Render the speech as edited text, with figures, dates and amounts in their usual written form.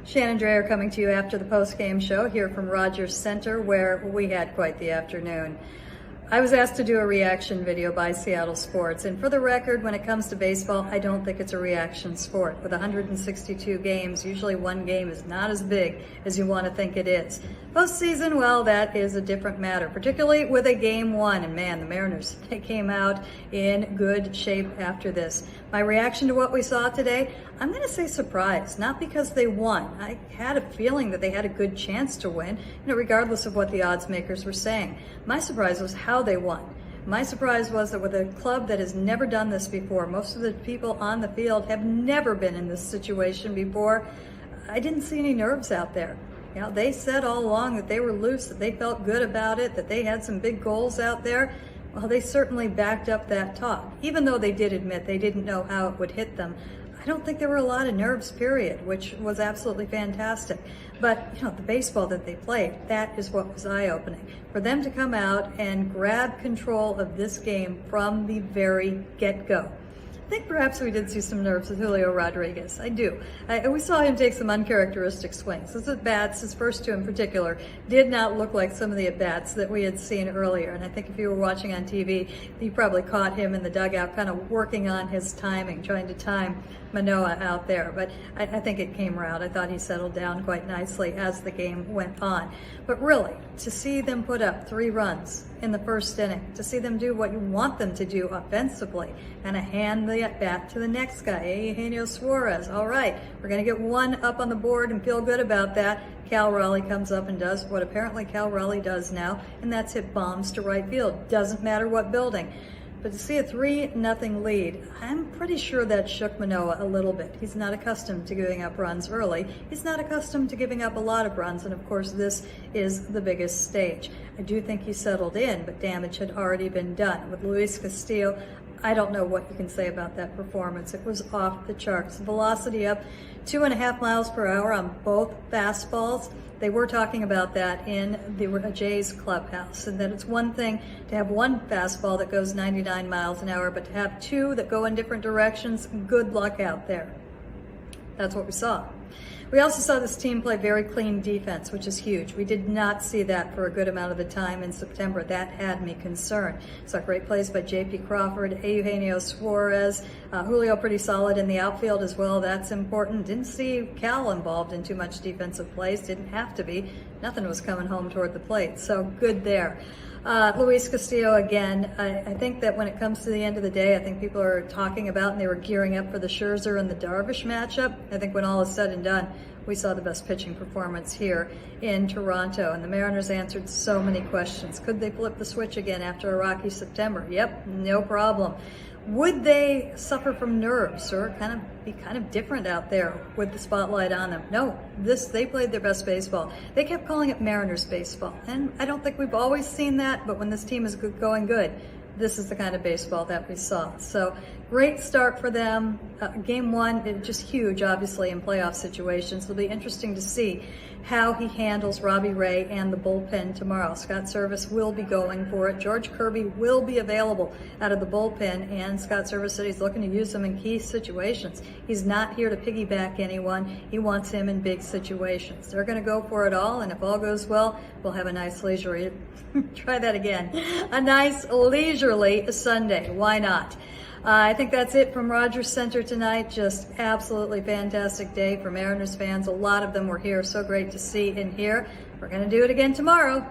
Shannon Drayer coming to you after the post-game show here from Rogers Center, where we had quite the afternoon. I was asked to do a reaction video by Seattle Sports, and for the record, when it comes to baseball, I don't think it's a reaction sport. With 162 games, usually one game is not as big as you want to think it is. Postseason, well, that is a different matter, particularly with a game one. And man, the Mariners, they came out in good shape after this. My reaction to what we saw today, I'm going to say surprise, not because they won. I had a feeling that they had a good chance to win, regardless of what the odds makers were saying. My surprise was how they won. My surprise was that with a club that has never done this before, most of the people on the field have never been in this situation before, I didn't see any nerves out there. They said all along that they were loose, that they felt good about it, that they had some big goals out there. Well, they certainly backed up that talk. Even though they did admit they didn't know how it would hit them, I don't think there were a lot of nerves, period, which was absolutely fantastic. But, the baseball that they played, that is what was eye-opening. For them to come out and grab control of this game from the very get-go. I think perhaps we did see some nerves with Julio Rodriguez. I do. We saw him take some uncharacteristic swings. His at-bats, his first two in particular, did not look like some of the at-bats that we had seen earlier. And I think if you were watching on TV, you probably caught him in the dugout kind of working on his timing, trying to time Manoah out there. But I think it came around. I thought he settled down quite nicely as the game went on. But really, to see them put up 3 runs in the first inning, to see them do what you want them to do offensively, and hand the at-bat to the next guy, Eugenio Suarez. All right, we're going to get one up on the board and feel good about that. Cal Raleigh comes up and does what apparently Cal Raleigh does now, and that's hit bombs to right field. Doesn't matter what building. But to see a 3-0 lead, I'm pretty sure that shook Manoah a little bit. He's not accustomed to giving up runs early. He's not accustomed to giving up a lot of runs, and of course this is the biggest stage. I do think he settled in, but damage had already been done. With Luis Castillo, I don't know what you can say about that performance. It was off the charts. Velocity up 2.5 miles per hour on both fastballs. They were talking about that in the Jays clubhouse, and that it's one thing to have one fastball that goes 99 miles an hour, but to have 2 that go in different directions, good luck out there. That's what we saw. We also saw this team play very clean defense, which is huge. We did not see that for a good amount of the time in September. That had me concerned. Saw great plays by J.P. Crawford, Eugenio Suarez, Julio pretty solid in the outfield as well. That's important. Didn't see Cal involved in too much defensive plays. Didn't have to be. Nothing was coming home toward the plate. So good there. Luis Castillo, again, I think that when it comes to the end of the day, I think people are talking about, and they were gearing up for the Scherzer and the Darvish matchup. I think when all is said and done, we saw the best pitching performance here in Toronto, and the Mariners answered so many questions. Could they flip the switch again after a rocky September? Yep, no problem. Would they suffer from nerves or be kind of different out there with the spotlight on them? No, they played their best baseball. They kept calling it Mariners baseball, and I don't think we've always seen that, but when this team is going good, this is the kind of baseball that we saw. So great start for them. Game one, just huge, obviously, in playoff situations. It'll be interesting to see how he handles Robbie Ray and the bullpen tomorrow. Scott Servais will be going for it. George Kirby will be available out of the bullpen, and Scott Servais said he's looking to use him in key situations. He's not here to piggyback anyone. He wants him in big situations. They're going to go for it all, and if all goes well, we'll have a nice leisurely, try that again, a nice leisurely Sunday. Why not? I think that's it from Rogers Center tonight. Just absolutely fantastic day for Mariners fans. A lot of them were here. So great to see and hear. We're going to do it again tomorrow.